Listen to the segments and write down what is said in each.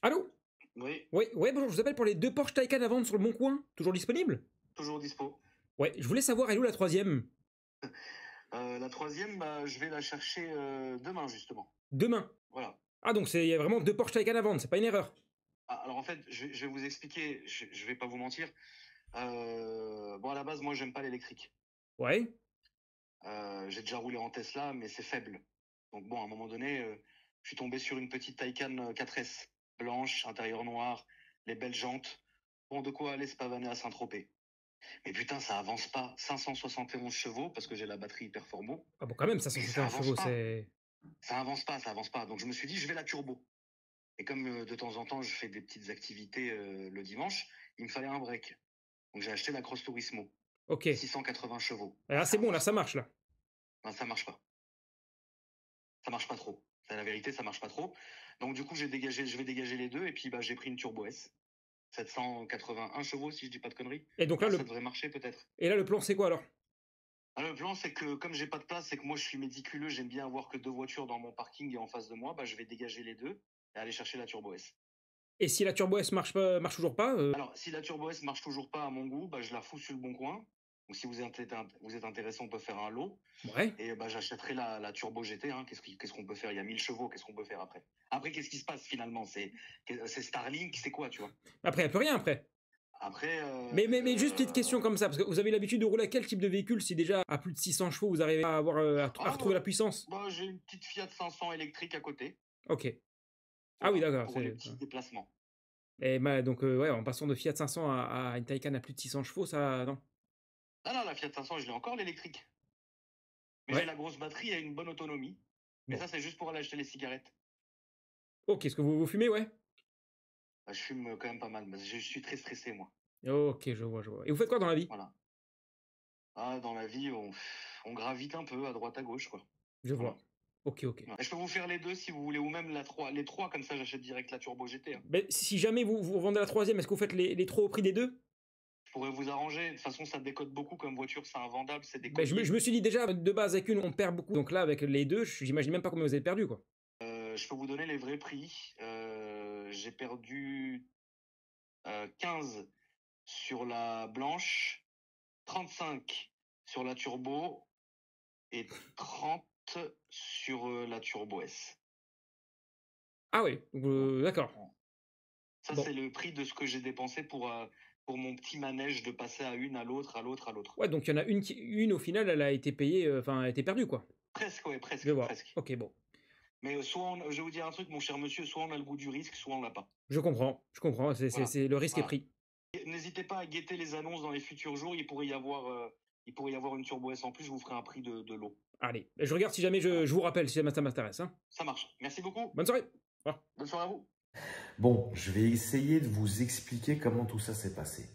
Allô? Oui, Oui, ouais, bonjour, je vous appelle pour les deux Porsche Taycan à vendre sur le Bon Coin. Toujours disponible? toujours dispo. Ouais, je voulais savoir, elle est où la troisième? La troisième, bah, je vais la chercher demain, justement. Demain. Voilà. Ah, donc il y a vraiment deux Porsche Taycan à vendre, c'est pas une erreur. Ah, alors en fait, je vais vous expliquer, je vais pas vous mentir. Bon, à la base, moi, j'aime pas l'électrique. Ouais. J'ai déjà roulé en Tesla, mais c'est faible. Donc bon, à un moment donné, je suis tombé sur une petite Taycan 4S, blanche, intérieur noir, les belles jantes. Bon, de quoi aller se pavaner à Saint-Tropez. Mais putain, ça avance pas. 571 chevaux, parce que j'ai la batterie Performo. Ah bon, quand même, ça Mais ça 161 avance chevaux, pas. c'est... Ça avance pas, ça avance pas. Donc je me suis dit, je vais la turbo. Et comme de temps en temps, je fais des petites activités le dimanche, il me fallait un break. Donc j'ai acheté la Cross Turismo, Ok. 680 chevaux. Ah, c'est bon, là, ça marche, là. Non, ça marche pas. Ça marche pas trop. C'est la vérité, ça marche pas trop. Donc du coup, je vais dégager les deux et puis bah, j'ai pris une Turbo S. 781 chevaux, si je dis pas de conneries. Et donc là, Ça devrait marcher peut-être. Et là, le plan, c'est quoi, alors? Ah, le plan, c'est que comme j'ai pas de place, c'est que moi je suis méticuleux, j'aime bien avoir que deux voitures dans mon parking et en face de moi, bah, je vais dégager les deux et aller chercher la Turbo S. Et si la Turbo S marche pas, marche toujours pas Alors, si la Turbo S marche toujours pas à mon goût, bah, je la fous sur le bon coin. Donc, si vous êtes intéressé, on peut faire un lot. Ouais. Et bah, j'achèterai la Turbo GT. Hein. Qu'est-ce qu'on peut faire? Il y a 1000 chevaux. Qu'est-ce qu'on peut faire après? Après, qu'est-ce qui se passe finalement? C'est Starlink, c'est quoi, tu vois? Après, elle peut rien, après. Après. Mais juste petite question comme ça, parce que vous avez l'habitude de rouler à quel type de véhicule si déjà à plus de 600 chevaux vous arrivez à avoir à retrouver la puissance? Bah, j'ai une petite Fiat 500 électrique à côté. Ok. Ah Voilà, oui, d'accord. pour les petits déplacements. Et donc, ouais, en passant de Fiat 500 à une Taycan à plus de 600 chevaux, ça, non. Ah non, la Fiat 500, je l'ai encore l'électrique. Mais j'ai Ouais. la grosse batterie et une bonne autonomie. Mais Bon. ça, c'est juste pour aller acheter les cigarettes. Ok, est-ce que vous fumez, ouais? Bah, je fume quand même pas mal. Je suis très stressé, moi. Ok, je vois, je vois. Et vous faites quoi dans la vie? Voilà. Ah, dans la vie, on gravite un peu à droite à gauche, quoi. Je Voilà. vois. Ok, ok. Ouais. Je peux vous faire les deux si vous voulez, ou même les trois, comme ça j'achète direct la Turbo GT. Hein. Mais si jamais vous revendez la troisième, est-ce que vous faites les trois au prix des deux? Je pourrais vous arranger. De toute façon, ça décode beaucoup comme voiture, c'est invendable, c'est Ben, décodé. je me suis dit déjà, de base, avec une, on perd beaucoup. Donc là, avec les deux, j'imagine même pas combien vous avez perdu, quoi. Je peux vous donner les vrais prix. J'ai perdu 15 sur la blanche, 35 sur la Turbo et 30 sur la Turbo S. Ah oui, d'accord. Ça, Bon. c'est le prix de ce que j'ai dépensé pour mon petit manège de passer à une, à l'autre, à l'autre, à l'autre. Ouais, donc il y en a une au final, elle a été payée, enfin, elle a été perdue, quoi. Presque, ouais, presque, Je vois. presque. Ok, bon. Mais je vais vous dire un truc, mon cher monsieur, soit on a le goût du risque, soit on l'a pas. Je comprends, je comprends. Voilà. Le risque est Voilà. pris. N'hésitez pas à guetter les annonces dans les futurs jours. Il pourrait y avoir une Turbo S en plus. Je vous ferai un prix de l'eau. Allez, je regarde si jamais je vous rappelle, si jamais ça m'intéresse. Hein. Ça marche. Merci beaucoup. Bonne soirée. Au revoir. Bonne soirée à vous. Bon, je vais essayer de vous expliquer comment tout ça s'est passé.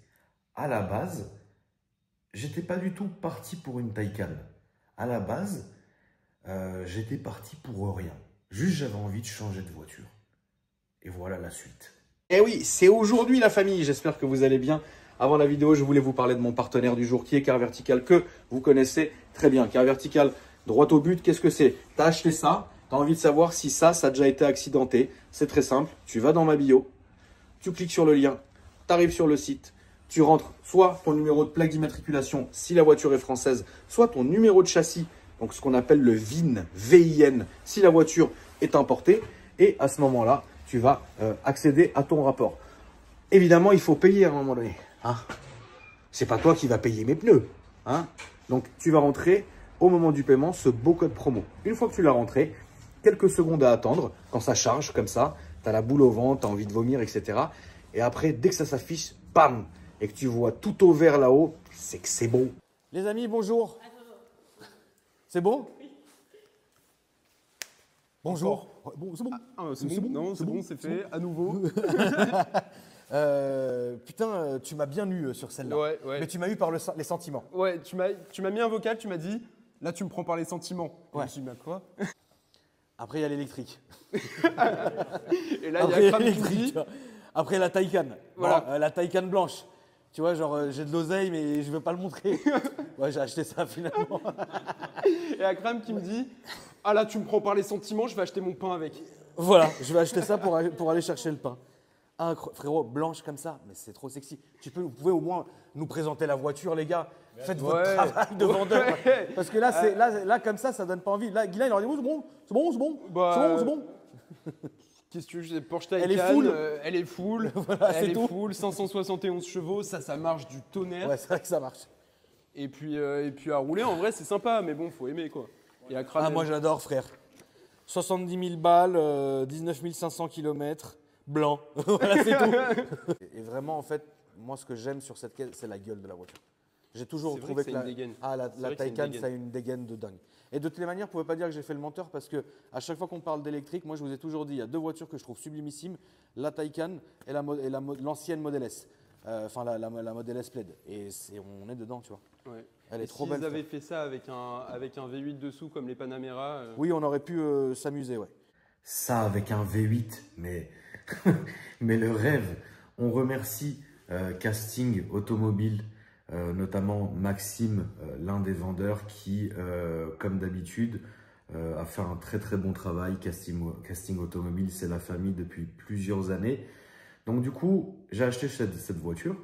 À la base, j'étais pas du tout parti pour une Taycan. À la base, j'étais parti pour rien. Juste, j'avais envie de changer de voiture. Et voilà la suite. Eh oui, c'est aujourd'hui la famille, j'espère que vous allez bien. Avant la vidéo, je voulais vous parler de mon partenaire du jour qui est Car Vertical, que vous connaissez très bien. Car Vertical, droit au but, qu'est-ce que c'est? Tu as acheté ça, tu as envie de savoir si ça a déjà été accidenté. C'est très simple, tu vas dans ma bio, tu cliques sur le lien, tu arrives sur le site, tu rentres soit ton numéro de plaque d'immatriculation si la voiture est française, soit ton numéro de châssis, donc ce qu'on appelle le VIN, VIN, si la voiture est importée. Et à ce moment-là, tu vas accéder à ton rapport. Évidemment, il faut payer à un moment donné. Hein. C'est pas toi qui vas payer mes pneus. Hein. Donc, tu vas rentrer au moment du paiement ce beau code promo. Une fois que tu l'as rentré, quelques secondes à attendre. Quand ça charge comme ça, tu as la boule au ventre, tu as envie de vomir, etc. Et après, dès que ça s'affiche, bam, et que tu vois tout au vert là-haut, c'est que c'est bon. Les amis, bonjour. C'est bon? Bonjour. Bon, c'est bon. C'est bon, non, c'est bon, c'est fait, à nouveau. Putain, tu m'as bien eu sur celle-là. Ouais. Mais tu m'as eu par les sentiments. Ouais, tu m'as mis un vocal, tu m'as dit, là tu me prends par les sentiments. Et Ouais. je me suis dit, bah quoi? Après, il y a l'électrique. Et là, il y a Kram qui me dit, Après, la Taycan. Voilà. Bon, la Taycan blanche. Tu vois, genre, j'ai de l'oseille, mais je veux pas le montrer. Ouais, j'ai acheté ça finalement. et Akram qui me dit, ah là tu me prends par les sentiments, je vais acheter mon pain avec. Voilà, je vais acheter ça pour aller chercher le pain. Frérot, blanche comme ça, mais c'est trop sexy. Vous pouvez au moins nous présenter la voiture, les gars. Faites votre travail de vendeur. Parce que là, comme ça donne pas envie. Là, Guylain, il aurait dit, c'est bon. Qu'est-ce que tu veux, Porsche Taycan, Elle est full. Elle est full. Voilà, elle c'est est tout. full, 571 chevaux, ça marche du tonnerre. Ouais, c'est vrai que ça marche. Et puis à rouler, en vrai, c'est sympa, mais bon, faut aimer quoi. Et à cramer. Ah, moi, j'adore, frère. 70 000 balles, 19 500 km, blanc. Voilà, c'est tout. Et vraiment, en fait, moi, ce que j'aime sur cette caisse, c'est la gueule de la voiture. J'ai toujours C'est vrai trouvé que que c'est une dégaine. la Taycan, ça a une dégaine de dingue. Et de toutes les manières, vous ne pouvez pas dire que j'ai fait le menteur parce que à chaque fois qu'on parle d'électrique, moi, je vous ai toujours dit, il y a 2 voitures que je trouve sublimissimes, la Taycan et l'ancienne Model S. Enfin, la Model S Plaid. Et on est dedans, tu vois. Ouais. Elle est Et trop belle. S'ils avaient fait ça avec un V8 dessous comme les Panamera. Oui, on aurait pu s'amuser, ouais. Ça avec un V8, mais, mais le rêve. On remercie Casting Automobile, notamment Maxime, l'un des vendeurs qui, comme d'habitude, a fait un très très bon travail. Casting Automobile, c'est la famille depuis plusieurs années. Donc du coup, j'ai acheté cette voiture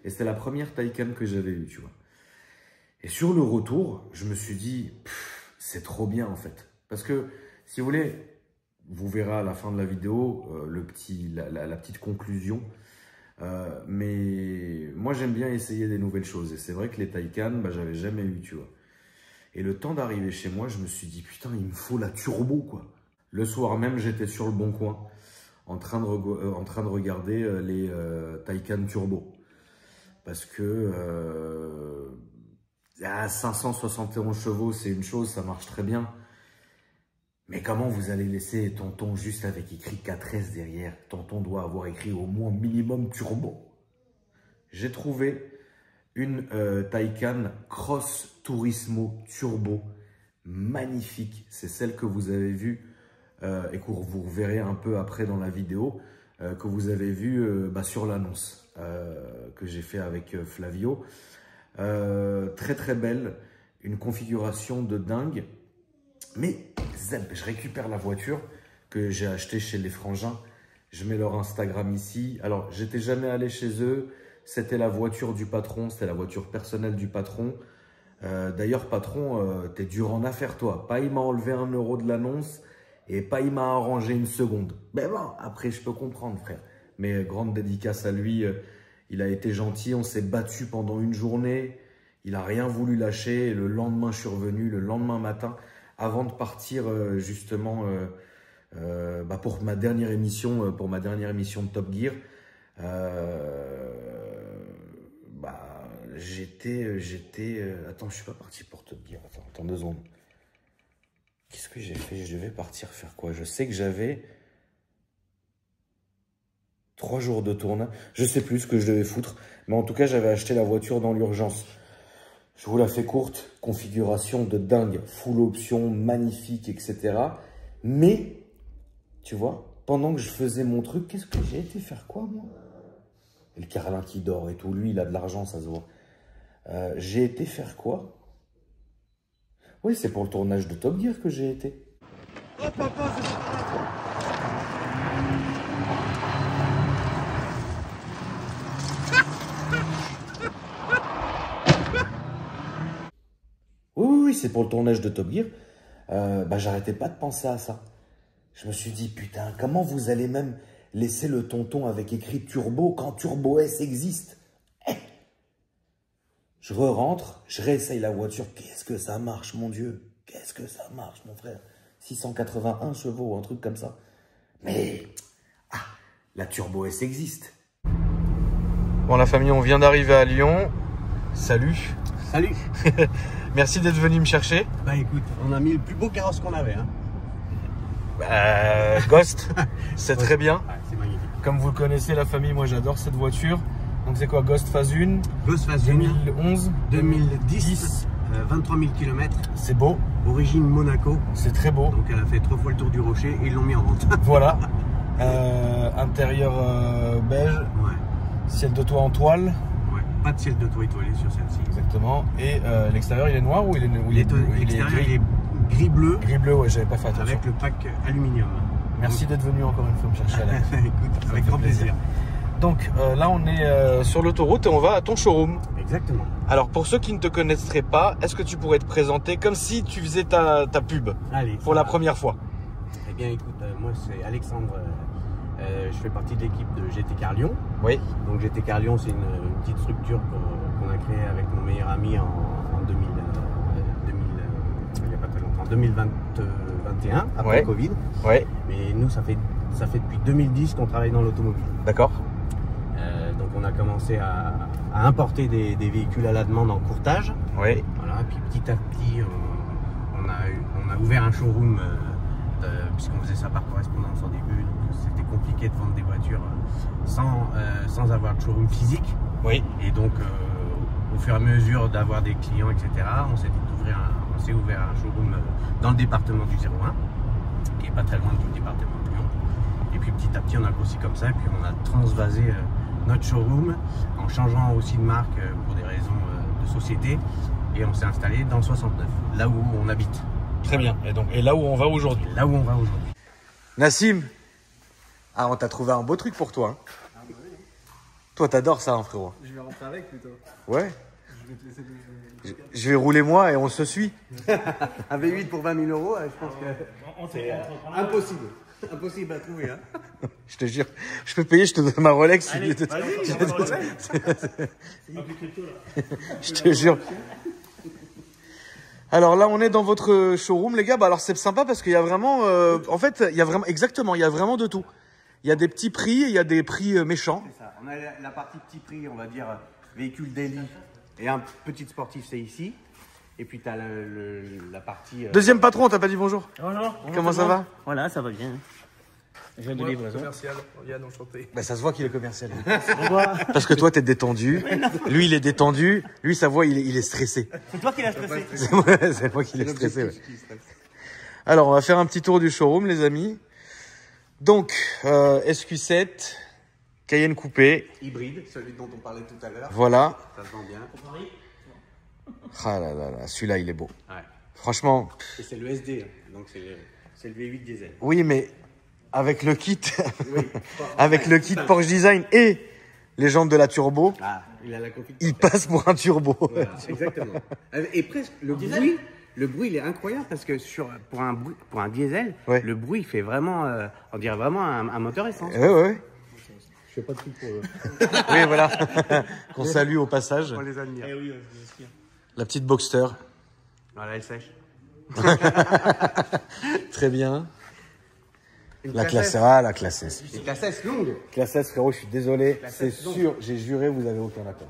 et c'était la première Taycan que j'avais eue, tu vois. Et sur le retour, je me suis dit, c'est trop bien en fait. Parce que, si vous voulez, vous verrez à la fin de la vidéo la petite conclusion. Mais moi, j'aime bien essayer des nouvelles choses. Et c'est vrai que les Taycan, j'avais jamais eu, tu vois. Et le temps d'arriver chez moi, je me suis dit, putain, il me faut la turbo, quoi. Le soir même, j'étais sur le Bon Coin, en train de regarder les Taycan Turbo. Parce que 571 chevaux, c'est une chose, ça marche très bien. Mais comment vous allez laisser tonton juste avec écrit 4S derrière? Tonton doit avoir écrit au moins minimum turbo. J'ai trouvé une Taycan Cross Turismo Turbo, magnifique. C'est celle que vous avez vue et que vous verrez un peu après dans la vidéo, que vous avez vue sur l'annonce que j'ai fait avec Flavio. Très très belle, une configuration de dingue. Mais je récupère la voiture que j'ai achetée chez les Frangins. Je mets leur Instagram ici. Alors, j'étais jamais allé chez eux. C'était la voiture du patron. C'était la voiture personnelle du patron. D'ailleurs, patron, t'es dur en affaires, toi. Pas il m'a enlevé 1 euro de l'annonce et pas il m'a arrangé une seconde. Mais bon, après, je peux comprendre, frère. Mais grande dédicace à lui. Il a été gentil. On s'est battu pendant une journée. Il n'a rien voulu lâcher. Et le lendemain, je suis revenu. Le lendemain matin, avant de partir justement pour ma dernière émission, de Top Gear, attends, je suis pas parti pour Top Gear. Attends 2 secondes. Qu'est-ce que j'ai fait? Je devais partir faire quoi? Je sais que j'avais 3 jours de tournage. Je sais plus ce que je devais foutre, mais en tout cas, j'avais acheté la voiture dans l'urgence. Je vous la fais courte, configuration de dingue, full option, magnifique, etc. Mais, tu vois, pendant que je faisais mon truc, qu'est-ce que j'ai été faire quoi, moi? Et le Carlin qui dort et tout, lui, il a de l'argent, ça se voit. J'ai été faire quoi? Oui, c'est pour le tournage de Top Gear que j'ai été. Oh papa, Oui, c'est pour le tournage de Top Gear. J'arrêtais pas de penser à ça. Je me suis dit, putain, comment vous allez même laisser le tonton avec écrit Turbo quand Turbo S existe? Je re-rentre, je réessaye la voiture. Qu'est-ce que ça marche, mon Dieu? Qu'est-ce que ça marche, mon frère? 681 chevaux, un truc comme ça. Mais, la Turbo S existe. Bon, la famille, on vient d'arriver à Lyon. Salut. Salut. Merci d'être venu me chercher. Bah écoute, on a mis le plus beau carrosse qu'on avait. Hein. Ghost, c'est très bien. Ouais, c'est magnifique. Comme vous le connaissez, la famille, moi j'adore cette voiture. Donc c'est quoi, Ghost phase 1 Ghost phase 2011 2010, 23 000 km. C'est beau. Origine Monaco. C'est très beau. Donc elle a fait 3 fois le tour du rocher et ils l'ont mis en vente. Voilà. Intérieur beige. Ouais. Ciel de toit en toile. Ouais. Pas de ciel de toit étoilé sur celle-ci. Exactement. Et l'extérieur, il est noir ou il est L'extérieur, il est gris-bleu. Gris-bleu, ouais, j'avais pas fait attention. Avec le pack aluminium. Merci d'être venu encore une fois me chercher à la maison. Écoute, avec grand plaisir. Donc là, on est sur l'autoroute et on va à ton showroom. Exactement. Alors, pour ceux qui ne te connaîtraient pas, est-ce que tu pourrais te présenter comme si tu faisais ta pub Allez. pour la première fois? Eh bien, écoute, moi c'est Alexandre. Je fais partie de l'équipe de GT Car Lyon. Oui. Donc GT Car Lyon, c'est une petite structure qu'on a créée avec mon meilleur ami en 2021, après Ouais. le Covid. Ouais. Mais nous, ça fait depuis 2010 qu'on travaille dans l'automobile. D'accord. Donc on a commencé à importer des véhicules à la demande en courtage. Oui. Voilà, puis petit à petit, on a ouvert un showroom puisqu'on faisait ça par correspondance au début. Donc c'était compliqué de vendre des voitures sans avoir de showroom physique. Oui. Et donc au fur et à mesure d'avoir des clients, etc., on s'est ouvert un showroom dans le département du 01, qui est pas très loin du département de Lyon. Et puis petit à petit, on a grossi comme ça, et puis on a transvasé notre showroom en changeant aussi de marque pour des raisons de société. Et on s'est installé dans le 69, là où on habite. Très bien. Et là où on va aujourd'hui. Là où on va aujourd'hui. Nassim, on t'a trouvé un beau truc pour toi. Hein. Toi, t'adores ça, hein, frérot. Je vais rentrer avec plutôt. Ouais. Je vais te laisser Je vais rouler moi et on se suit. Un V8 pour 20 000 euros, je pense que c'est impossible. Impossible à trouver. Hein. Je te jure, je peux payer, je te donne ma Rolex. Allez, Je te jure. Alors là, on est dans votre showroom, les gars. Bah alors c'est sympa parce qu'il y a vraiment, en fait, il y a vraiment, exactement, il y a vraiment de tout. Il y a des petits prix, il y a des prix méchants. C'est ça. On a la partie petit prix, on va dire véhicule daily et un petit sportif, c'est ici. Et puis tu as la partie. Deuxième patron, t'as pas dit bonjour? Bonjour. Comment ça va? Voilà, ça va bien. Je viens de livraison. commercial. Yann, enchanté. Bah ça se voit qu'il est commercial. Parce que toi, t'es détendu. Lui, il est détendu. Lui, sa voix, il est stressé. C'est toi qui l'as stressé. C'est moi qui l'ai stressé. Ouais. Alors, on va faire un petit tour du showroom, les amis. Donc, SQ7, Cayenne coupé. Hybride, celui dont on parlait tout à l'heure. Voilà. Ça se vend bien. Ah là là là, celui-là, il est beau. Ouais. Franchement. Et c'est le SD, hein. Donc c'est le V8 diesel. Oui, mais avec le kit, Oui. avec le kit Porsche Design et les jantes de la turbo, Ah, il a la config. il passe pour un turbo. Voilà, exactement. Et presque le bruit, il est incroyable parce que pour un diesel, Ouais. le bruit fait vraiment, on dirait vraiment un moteur essence. Ouais. Je fais pas de truc pour eux. Oui, voilà. Qu'on salue au passage. On les admire. La petite Boxster. Voilà, elle sèche. Très bien. Une La classe classe S. A, la classe S. Une classe S longue. Classe S, frérot, je suis désolé. C'est S, donc. sûr, j'ai juré, vous avez aucun appel.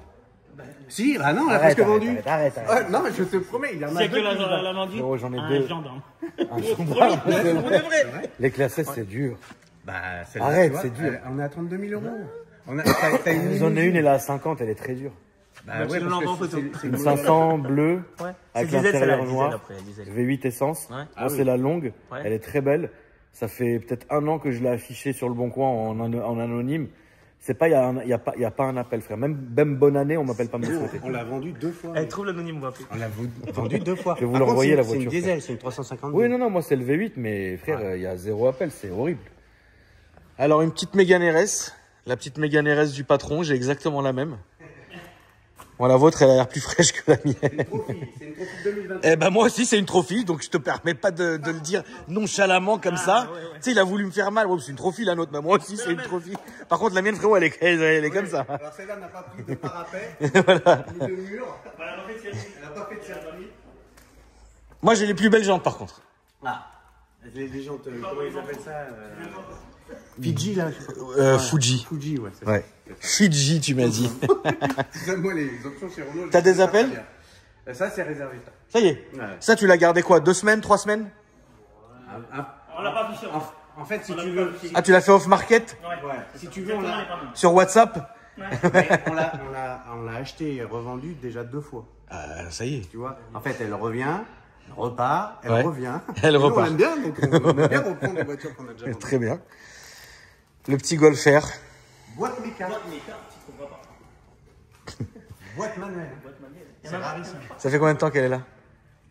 Si, bah non, on l'a Arrête, presque vendu. arrête. Ouais, non, mais je te promets, il y en a C'est que deux. la mandie. Frérot, j'en ai Un deux. gendarme. Un gendarme, c'est vrai. Les classes S, c'est dur. Bah, celle-là, Arrête, tu vois, c'est dur. On est à 32 000 euros. T'as une J'en ai une, elle est à 50, elle est très dure. Bah ouais, tu nous parce l'envoies en que photo. c'est Une une 500 bleue, Ouais. avec C'est diesel, celle-là, l'intérieur diesel noir. après, diesel. V8 essence. Ouais. Moi, c'est la longue. Ouais. Elle est très belle. Ça fait peut-être 1 an que je l'ai affichée sur le Bon Coin en anonyme. C'est pas, il y a pas un appel, frère. Même bonne année, on m'appelle pas me souhaiter. On l'a vendu 2 fois. Elle trouve l'anonyme, on va appeler. On l'a vendu 2 fois. Je vais vous Par contre, l'envoyer, la c'est une voiture, diesel, c'est une 350. Oui, non, moi c'est le V8, mais frère, il y a 0 appel, c'est horrible. Alors, une petite Mégane RS. La petite Mégane RS du patron, j'ai exactement la même. Bon, la vôtre, elle a l'air plus fraîche que la mienne. C'est une trophy 2020. Eh ben moi aussi c'est une trophy, donc je te permets pas de le dire nonchalamment comme ça. Tu sais, il a voulu me faire mal. Ouais, c'est une trophy la nôtre, mais moi aussi c'est une trophy. Par contre la mienne, frérot, elle est comme ça. Alors celle-là n'a pas pris de parapet, Voilà. ni de mur. Elle n'a pas fait de circuit. Moi j'ai les plus belles jantes par contre. Ah, les jantes, comment ils appellent ça Fiji, là, je sais pas. Fuji. Fuji, ouais. Ouais. Fiji, tu m'as dit. Moi, les options chez Renault. T'as des appels? Ça, c'est réservé. Ça y est. Ouais. Ça, tu l'as gardé quoi? 2 semaines, 3 semaines? On l'a pas affiché. En fait, si tu veux. Ah, tu l'as fait off-market? Ouais. Si tu veux, on l'a. Sur WhatsApp? On l'a acheté et revendu déjà 2 fois. Ça y est. Tu vois. En fait, elle revient, elle repart, elle Ouais. revient. Elle Nous, repart. On aime bien, donc on aime bien reprendre des voitures qu'on a déjà vendues. Très bien. Le petit Golfer. Boîte méca. Boîte manuelle. C'est rarissime. Ça fait combien de temps qu'elle est là?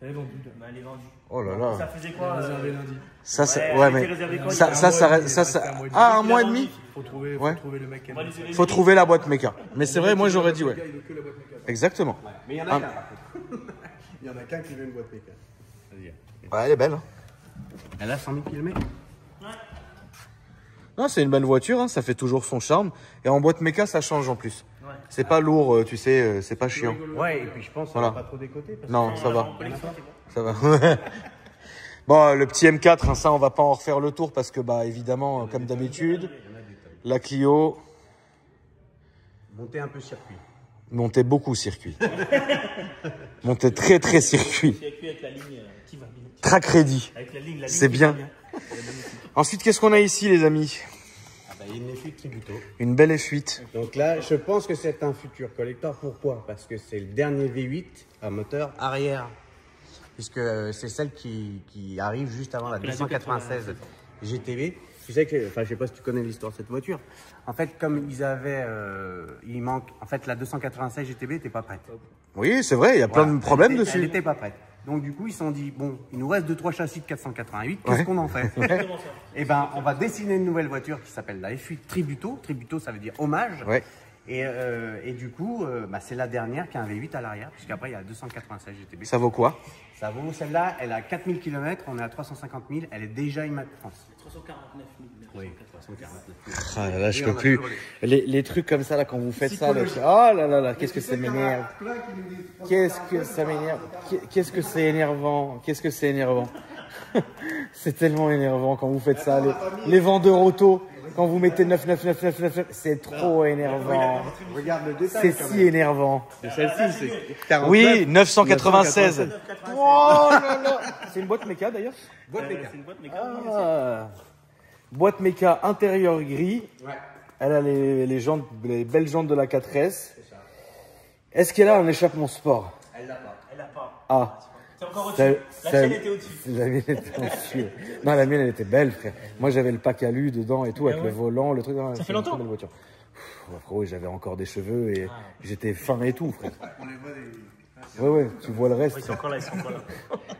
Elle est vendue. Bah, elle est vendue. Oh là là. Ça faisait quoi Réservé lundi. Ça, Ouais, ouais, elle mais était réservée quand ça. Ah, un mois et demi. Faut trouver le mec qui a mis. Faut trouver la boîte méca. Mais c'est vrai, moi j'aurais dit ouais. Il veut que la boîte méca. Exactement. Mais il y en a Ah. qu'un, par contre. Il y en a qu'un qui veut une boîte méca. Vas-y. Ouais, elle est belle. Hein. Elle a 100 000 km. Non, c'est une belle voiture, hein, ça fait toujours son charme. Et en boîte méca, ça change en plus. Ouais. C'est pas lourd, tu sais, c'est pas chiant. Ouais, et puis je pense qu'elle Voilà. va pas trop décoter. Parce Non, que- ça va. En collection, c'est bon. Ça va. Bon, le petit M4, hein, ça, on va pas en refaire le tour parce que, bah, évidemment, comme d'habitude, la Clio Monter un peu circuit. montait beaucoup circuit. Montait très, très circuit. Circuit avec la ligne qui va bien. Très crédit. Avec la ligne C'est qui bien. va Ensuite, qu'est-ce qu'on a ici, les amis? Ah bah, il y a une F8 Tributo. Une belle F8. Donc là, je pense que c'est un futur collector. Pourquoi? Parce que c'est le dernier V8 à moteur arrière. Puisque c'est celle qui arrive juste avant la 296 GTB. Tu sais que, enfin, je sais pas si tu connais l'histoire de cette voiture. En fait, comme ils avaient, il manque, en fait, la 296 GTB n'était pas prête. Oui, c'est vrai, il y a plein de problèmes Elle dessus. n'était pas prête. Donc du coup, ils se sont dit, bon, il nous reste 2-3 châssis de 488, qu'est-ce Ouais. qu'on en fait? Exactement ça. Eh ben, on va dessiner une nouvelle voiture qui s'appelle la F8 Tributo. Tributo, ça veut dire hommage. Ouais. Et du coup, bah, c'est la dernière qui a un V8 à l'arrière, puisqu'après, il y a 296 GTB. Ça vaut quoi? Ça vaut, celle-là, elle a 4000 km, on est à 350 000, elle est déjà immatriculée France. 349 000. Oui, 349 000. Ah là là, je Oui, peux on a plus. toujours Les trucs comme ça, là, quand vous faites ça, là, oh là là là, qu'est-ce que ça m'énerve. Qu'est-ce que ça m'énerve. Qu'est-ce que c'est énervant. Qu'est-ce que c'est énervant. C'est tellement énervant quand vous faites ça. Les vendeurs auto, quand vous mettez 9, c'est trop énervant. Regarde le détail. C'est si énervant. Celle-ci, c'est 49. Oui, 996. Oh là là. C'est une boîte méca d'ailleurs. Boîte méca. C'est une boîte, mais Ah. Boîte méca intérieur gris. Ouais. Elle a les jantes, les belles jantes de la 4S. Est-ce qu'elle a un échappement sport? Elle l'a pas. elle a pas. Ah. C'est encore Ça- au-dessus. La ça- chaîne était au-dessus. La mienne était au-dessus. Non, la mienne, elle était belle, frère. Moi, j'avais le pack alu dedans et tout, avec ouais. le volant, le truc. Non, Ça c'est fait une longtemps très belle voiture. Pff, frérot, j'avais encore des cheveux et j'étais fin et tout, frère. Ouais, ouais, tu vois le Ils reste. sont encore là, ils sont encore là.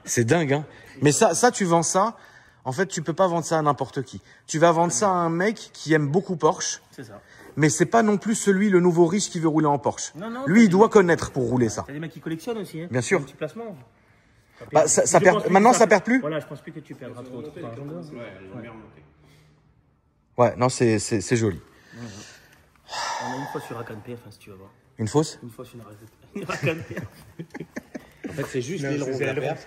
C'est dingue, hein. Mais ça, tu vends ça. En fait, tu peux pas vendre ça à n'importe qui. Tu vas vendre ça à un mec qui aime beaucoup Porsche, C'est ça. mais c'est pas non plus celui, le nouveau riche qui veut rouler en Porsche. Non, non, Lui, il doit connaître pour rouler ça. T'as des mecs qui collectionnent aussi. Hein. Bien sûr. Un petit placement. Bah, ça Je perd- pense plus maintenant, que ça perd plus. Voilà, je pense plus que tu perdras trop. Par exemple. Ouais, non, c'est joli. On a une fois sur Rakan PF, si tu vas voir. Une fausse? Une fois sur une Rakan PF. En fait, c'est juste les longs de la perf.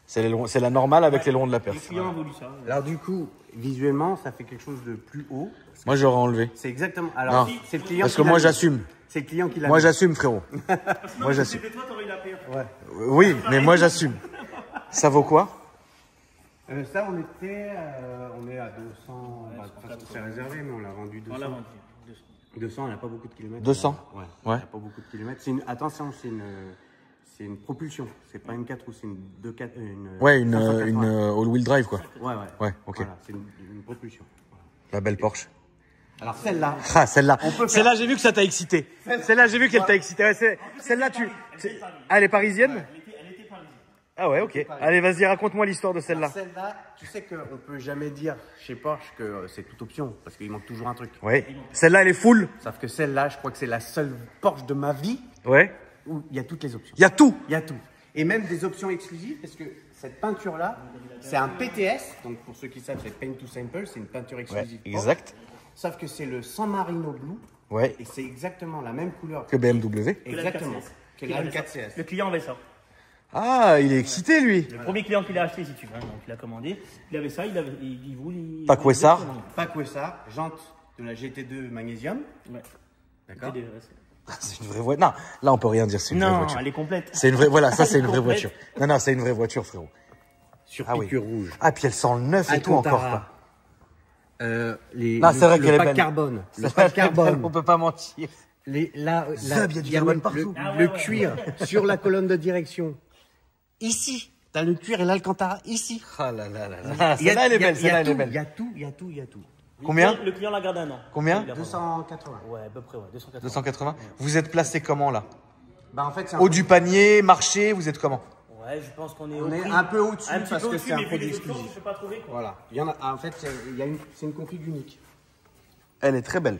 C'est la normale avec les longs de la Les perf. clients ont voulu ça. Alors du coup, visuellement, ça fait quelque chose de plus haut. Moi, j'aurais enlevé. C'est exactement. Alors, Non. c'est le client. Parce qui que l'a moi, mis. j'assume. C'est le client qui l'a Moi, mis. j'assume, frérot. Moi, j'assume. C'était toi, t'aurais eu la PF. Oui, mais moi, j'assume. Ça vaut quoi? Ça, on est à 200. Bah, de toute façon, c'est réservé, mais on l'a vendu 200. On l'a vendu. 200, on n'a pas beaucoup de kilomètres. 200? Ouais. Ouais. On n'a pas beaucoup de kilomètres. Attention, c'est une propulsion. C'est pas une 4 roues, c'est une 2-4. Ouais, une 580. all-wheel drive, quoi. Ouais. Ouais, ok. Voilà, c'est une propulsion. Voilà. La belle Porsche. Alors celle-là. Ah, celle-là. On peut faire- Celle-là, j'ai vu que ça t'a excité. Celle-là, j'ai vu qu'elle t'a excité. Ouais, celle-là, elle est parisienne? Elle était parisienne. Ah ouais, ok. Allez, vas-y, raconte-moi l'histoire de celle-là. Celle-là, tu sais qu'on peut jamais dire chez Porsche que c'est toute option, parce qu'il manque toujours un truc. Ouais. Celle-là, elle est full? Sauf que celle-là, je crois que c'est la seule Porsche de ma vie Ouais. où il y a toutes les options. Il y a tout. Il y a tout. Et même des options exclusives, parce que cette peinture-là, c'est un PTS, donc pour ceux qui savent, c'est Paint to Sample, c'est une peinture Ouais, exclusive. Porsche. exact. Sauf que c'est le San Marino Blue, Ouais. et c'est exactement la même couleur. Que BMW. Exactement. Que la M4CS. Le client avait ça. Ah, il est excité, lui. Le premier client qu'il a acheté, si tu veux, donc il a commandé, il avait ça, il voulait. Pas Quessar. Pas que ça, jante de la GT2 Magnésium. Ouais. D'accord. C'est une vraie voiture. Non, là, on peut rien dire, c'est une vraie Non, voiture. elle est complète. C'est une vraie, voilà, ça, c'est une vraie Complète. voiture. Non, c'est une vraie voiture, frérot. Sur Ah oui. piqûre rouge. Ah, puis elle sent le neuf et tout encore, quoi. Non, c'est vrai qu'elle est pack belle. carbone. Le pack carbone. On peut pas mentir. Là, Zab, il y a du carbone partout. Le cuir sur la colonne de direction. Ici. T'as le cuir et l'alcantara ici. Ah là là là là. Celle-là, elle est belle, celle-là, elle est belle. Il y a tout, il y a tout, il y a tout. Combien? Le client l'a gardé un an. Combien? Il a pas- 280. Ouais, à peu près, ouais, 280. 280. Vous êtes placé comment, là? Bah en fait, c'est un Haut du panier, marché, vous êtes comment? Ouais, Ouais, je pense qu'on est On au est prix. un peu au-dessus Un petit parce peu que au-dessus, c'est un mais vu produit les autres exclusif. choses, je peux pas trouver, quoi. Voilà. Il y en a, en fait, c'est une config unique. Elle est très belle.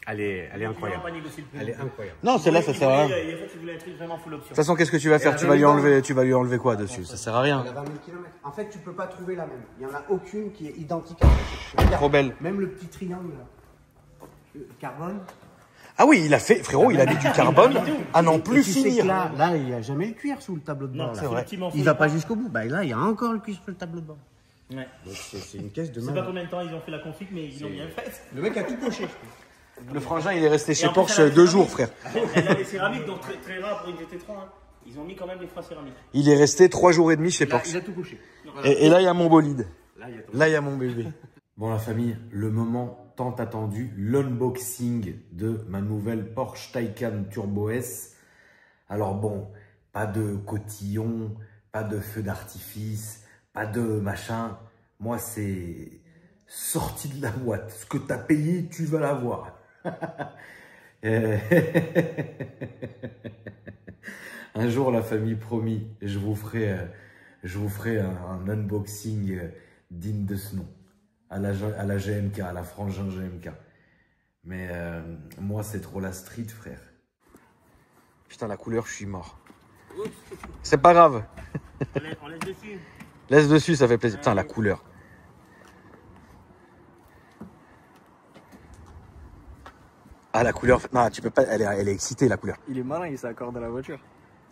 Elle est incroyable. Pas négocier le prix. Elle est incroyable. Non, celle-là, ça sert à rien. De En fait, il voulait un truc vraiment full option. toute façon, qu'est-ce que tu vas faire? Tu vas lui enlever quoi dessus? Ça sert à rien. Elle a 20 000 km. En fait, tu peux pas trouver la même. Il n'y en a aucune qui est identique à la Regarde, Trop belle. même le petit triangle là. Carbone. Ah oui, il a fait, frérot, il a mis du carbone à n'en plus Et tu sais que finir. là, il n'y a jamais le cuir sous le tableau de bord. Non, là. c'est vrai. Il va pas jusqu'au bout. Bah là, il y a encore le cuir sur le tableau de bord. Ouais. Donc c'est une caisse de Je sais pas malade. combien de temps ils ont fait la config, mais ils l'ont bien fait. Le mec a tout coché. Le frangin, il est resté Et chez en plus, Porsche elle a 2 les jours, céramiques. frère. Elle a les céramiques, donc très rare pour une GT3. Hein. Ils ont mis quand même des freins céramiques. Il est resté 3 jours et demi chez Porsche. Il a tout coché. Et là, il y a mon bolide. Là, il y a tout. Là, il y a mon bébé. Bon la famille, le moment tant attendu, l'unboxing de ma nouvelle Porsche Taycan Turbo S. Alors bon, pas de cotillon, pas de feu d'artifice, pas de machin. Moi c'est sorti de la boîte. Ce que tu as payé, tu vas l'avoir. Un jour la famille, promis, je vous ferai un unboxing digne de ce nom. À la GMK, à la frangin GMK. Mais moi, c'est trop la street, frère. Putain, la couleur, je suis mort. C'est pas grave. On laisse dessus. Laisse dessus, ça fait plaisir. Putain, la couleur. Ah, la couleur. Non, tu peux pas. Elle est excitée, la couleur. Il est malin, il s'accorde à la voiture.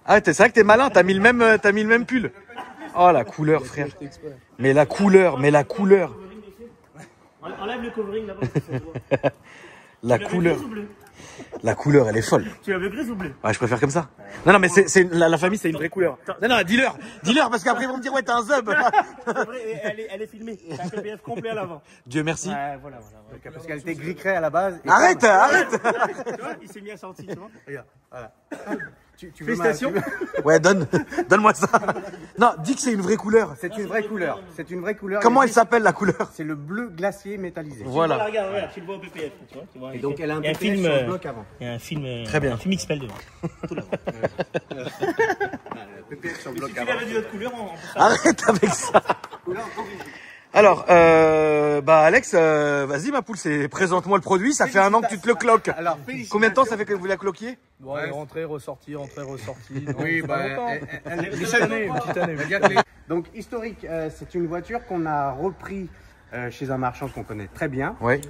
Ah, c'est vrai que t'es malin. T'as mis le même pull. Oh, la couleur, frère. Mais la couleur. Enlève le covering là-bas. La couleur. La couleur, elle est folle. Tu la veux grise ou bleu? Ouais, je préfère comme ça. Non, mais la famille, c'est une vraie couleur. Non, dis-leur, parce qu'après ils vont me dire ouais, t'es un zub. C'est vrai, elle est filmée. C'est un PPF complet à l'avant. Dieu merci. Ouais, voilà. Parce qu'elle était gris-craie à la base. Et Arrête. Tu vois, il s'est mis à sortir, tu vois. Regarde, voilà. Tu veux Félicitations. Ouais, donne-moi ça. Non, dis que c'est une vraie couleur. C'est une vraie couleur. C'est une vraie couleur. Comment elle s'appelle la couleur? C'est le bleu glacier métallisé. Voilà. Regarde, tu le vois au PPF. Tu vois, Et donc elle a un il y a PPF sur le bloc avant. Il y a un film. Très bien. Un film XPEL devant. Tout là-bas. PPF sur le Si bloc tu avant. l'avais d'une autre couleur, on peut faire. Arrête avec ça. Alors, Alex, vas-y ma poule, présente-moi le produit. Ça fait un an que tu te le cloques. Alors, Combien de temps ça fait que vous la cloquiez? Ouais, rentrée, ressortie. Oui, Une petite année. Donc historique, c'est une voiture qu'on a repris chez un marchand qu'on connaît très bien. Ouais.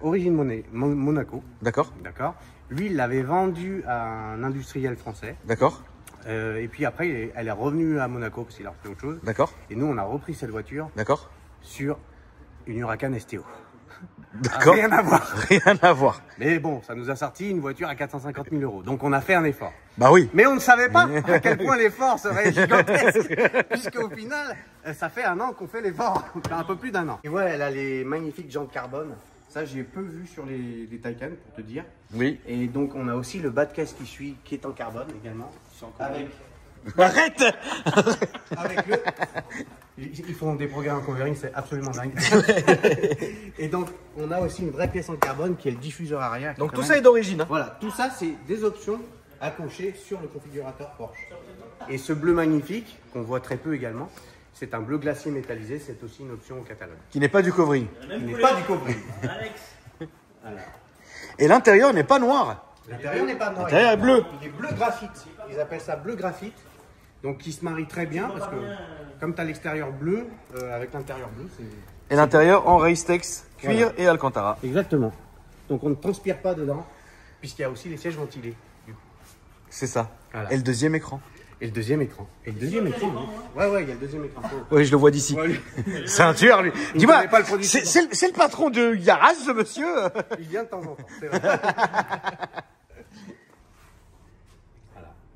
Origine Monaco. D'accord. D'accord. Lui, il l'avait vendue à un industriel français. D'accord. Et puis après, elle est revenue à Monaco parce qu'il a refait autre chose. D'accord. Et nous, on a repris cette voiture D'accord. sur une Huracan STO. D'accord. Rien à voir. Rien à voir. Mais bon, ça nous a sorti une voiture à 450 000 €. Donc on a fait un effort. Bah oui. Mais on ne savait pas à quel point l'effort serait gigantesque. Puisqu'au final, ça fait un an qu'on fait l'effort. Un peu plus d'un an. Et ouais, elle a les magnifiques jantes carbone. Ça, j'ai peu vu sur les Taycan, pour te dire. Oui. Et donc, on a aussi le bas de caisse qui suit, qui est en carbone également. Avec Arrête. le... Ils font des progrès en covering, c'est absolument dingue. Et donc, on a aussi une vraie pièce en carbone qui est le diffuseur arrière. Donc tout ça est d'origine. Hein. Voilà, tout ça, c'est des options à cocher sur le configurateur Porsche. Et ce bleu magnifique, qu'on voit très peu également, c'est un bleu glacier métallisé, c'est aussi une option au catalogue. Qui n'est pas du covering. Qui n'est pas du covering. Alex. Voilà. Et l'intérieur n'est pas noir. L'intérieur n'est pas noir. L'intérieur est bleu. Il est bleu graphite. Ils appellent ça bleu graphite. Donc qui se marie très bien parce que comme tu as l'extérieur bleu, avec l'intérieur bleu, c'est... Et l'intérieur en Race-Tex, cuir et Alcantara. Exactement. Donc on ne transpire pas dedans, puisqu'il y a aussi les sièges ventilés. C'est ça. Voilà. Et le deuxième écran. Et le deuxième écran. Et le deuxième écran, oui. Ouais, il y a le deuxième écran. Oui, je le vois d'ici. Ouais, C'est un tueur, lui. Il Dis-moi, connaît pas le produit c'est souvent. c'est le patron de garage, ce monsieur. Il vient de temps en temps, c'est vrai.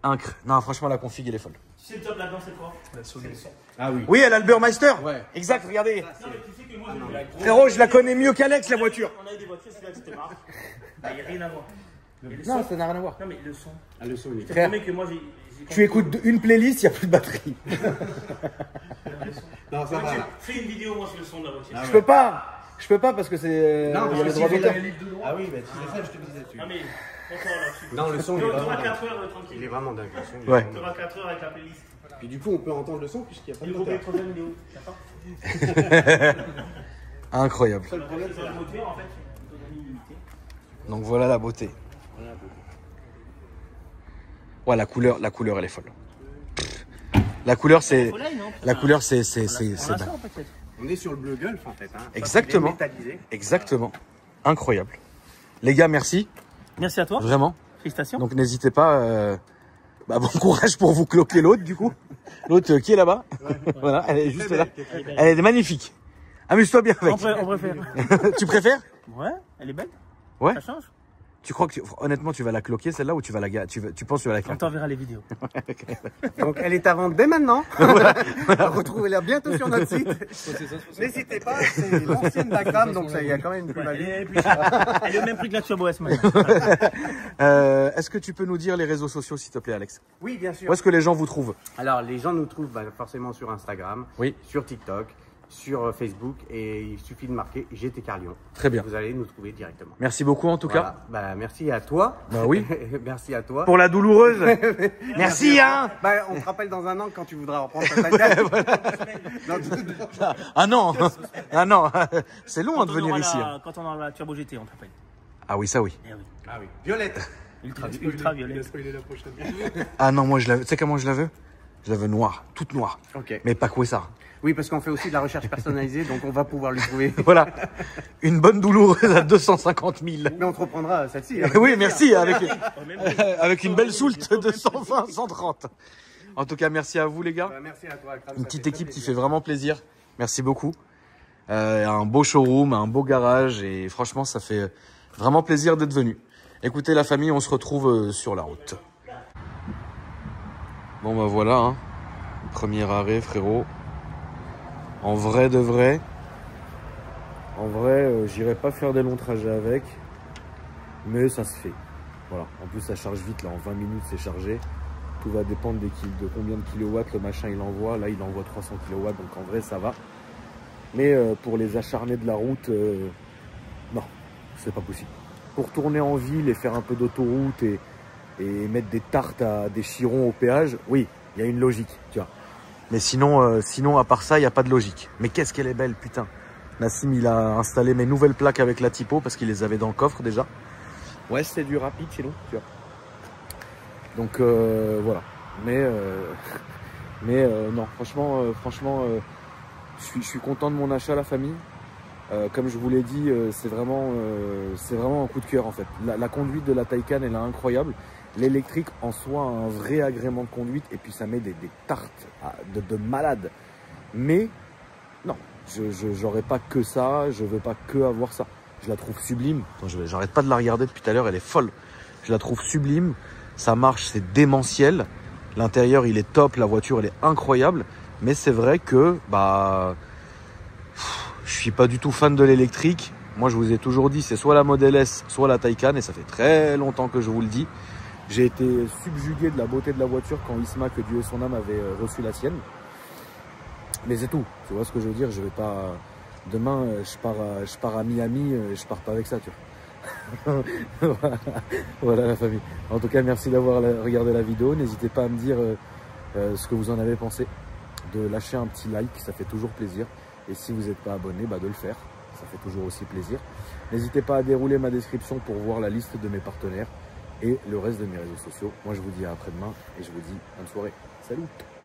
Incre. Non, franchement, la config, elle est folle. Tu sais le top là-dedans, c'est quoi? La solution. Ah oui. Oui, elle a le Burmeister. Ouais. Exact, regardez. Non, mais tu sais que moi, j'ai eu la grosse. Frérot, je la connais mieux qu'Alex, la voiture. On a eu des voitures, celui-là, c'était marre. Bah, il n'y a rien à voir. Mais le Non, son- ça n'a rien à voir. Non, mais le son. Ah, le son, il est Je te Frère, promets que moi, j'ai. Tu écoutes une playlist, il n'y a plus de batterie. Non, ça va. Fais une vidéo, moi, sur le son de la voiture. Je peux pas. Je peux pas parce que c'est. Non, il y a parce les que droits si d'auteur. Ah oui, bah tu sais ça, je te disais dessus. Ah, mais. Encore là-dessus. Non, le son, il est T'auras vraiment dingue. 4 heures Il est tranquille. vraiment dingue. Le son, il est Ouais. vraiment dingue. T'auras 4 heures avec la playlist. Puis du coup, on peut entendre le son puisqu'il n'y a pas de Le moteur. groupe vidéo, d'accord. Incroyable. Le problème, c'est Le moteur, en fait, autonomie limitée. Donc voilà la beauté. Ouais, la couleur elle est folle. La couleur c'est Soleil, non la couleur c'est On la dingue. sent, peut-être. on est sur le bleu Gulf en fait. Hein. Exactement. Il est métallisé. Exactement. Incroyable. Les gars, merci. Merci à toi. Vraiment. Félicitations. Donc n'hésitez pas. Bon courage pour vous cloquer l'autre du coup. L'autre qui est là-bas. Voilà, elle est juste là. Elle est magnifique. Amuse-toi bien avec. On préfère. Tu préfères? Ouais, elle est belle. Ouais. Ça change. Tu crois que honnêtement tu vas la cloquer celle-là ou tu vas la tu penses que tu vas la On cloquer? t'enverra les vidéos. Donc elle est à vendre dès maintenant. Retrouvez-la bientôt sur notre site. N'hésitez pas, c'est l'ancienne Dakram, donc il y a quand même une plus-value. Elle est au même prix que la Turbo S maintenant. Est-ce que tu peux nous dire les réseaux sociaux s'il te plaît Alex? Oui, bien sûr. Où est-ce que les gens vous trouvent? Alors les gens nous trouvent forcément sur Instagram, Oui. sur TikTok, sur Facebook et il suffit de marquer GT Car Lyon. Très bien. Vous allez nous trouver directement. Merci beaucoup en tout cas. Voilà. Merci à toi. Bah oui. Merci à toi. Pour la douloureuse. Merci hein. On te rappelle dans un an quand tu voudras reprendre ta taille. Ah non. Ah non. C'est long de venir ici. Quand on aura la Turbo GT, on t'appelle. Ah oui, ça oui. Eh oui. Ah oui. Violette. Ultra violet. Ah non, moi je la veux. Tu sais comment je la veux? Je la veux noire, toute noire. Ok. Mais pas quoi ça. Oui, parce qu'on fait aussi de la recherche personnalisée, donc on va pouvoir lui trouver. Voilà. Une bonne douloureuse à 250 000. Mais on te reprendra celle-ci. Oui, merci. Avec une belle soulte de 120, 130. En tout cas, merci à vous les gars. Merci à toi. Une petite équipe qui fait vraiment plaisir. Merci beaucoup. Un beau showroom, un beau garage et franchement, ça fait vraiment plaisir d'être venu. Écoutez la famille, on se retrouve sur la route. Bon bah voilà, hein. Premier arrêt frérot. En vrai de vrai, j'irai pas faire des longs trajets avec, mais ça se fait. Voilà. En plus, ça charge vite là. En 20 minutes, c'est chargé. Tout va dépendre de combien de kilowatts le machin il envoie. Là, il envoie 300 kilowatts, donc en vrai, ça va. Mais pour les acharnés de la route, non, c'est pas possible. Pour tourner en ville et faire un peu d'autoroute et mettre des tartes à des chirons au péage, oui, il y a une logique, tu vois. Mais sinon, à part ça, il n'y a pas de logique. Mais qu'est-ce qu'elle est belle, putain. Nassim, il a installé mes nouvelles plaques avec la typo parce qu'il les avait dans le coffre déjà. Ouais, c'est du rapide chez nous, tu vois. Donc voilà. Mais non, franchement, je suis content de mon achat, la famille. Comme je vous l'ai dit, c'est vraiment un coup de cœur en fait. La conduite de la Taycan, elle est incroyable. L'électrique en soi a un vrai agrément de conduite et puis ça met des tartes de malade. Mais non, j'aurais pas que ça, je veux pas que avoir ça. Je la trouve sublime. J'arrête pas de la regarder depuis tout à l'heure, elle est folle. Je la trouve sublime, ça marche, c'est démentiel. L'intérieur il est top, la voiture elle est incroyable. Mais c'est vrai que je suis pas du tout fan de l'électrique. Moi je vous ai toujours dit c'est soit la Model S, soit la Taycan et ça fait très longtemps que je vous le dis. J'ai été subjugué de la beauté de la voiture quand Isma, que Dieu ait son âme, avait reçu la sienne. Mais c'est tout, tu vois ce que je veux dire, je vais pas... Demain, je pars à Miami, je pars pas avec ça, tu vois. Voilà la famille. En tout cas, merci d'avoir regardé la vidéo. N'hésitez pas à me dire ce que vous en avez pensé. De lâcher un petit like, ça fait toujours plaisir. Et si vous n'êtes pas abonné, de le faire. Ça fait toujours aussi plaisir. N'hésitez pas à dérouler ma description pour voir la liste de mes partenaires et le reste de mes réseaux sociaux. Moi, je vous dis à après-demain et je vous dis bonne soirée. Salut!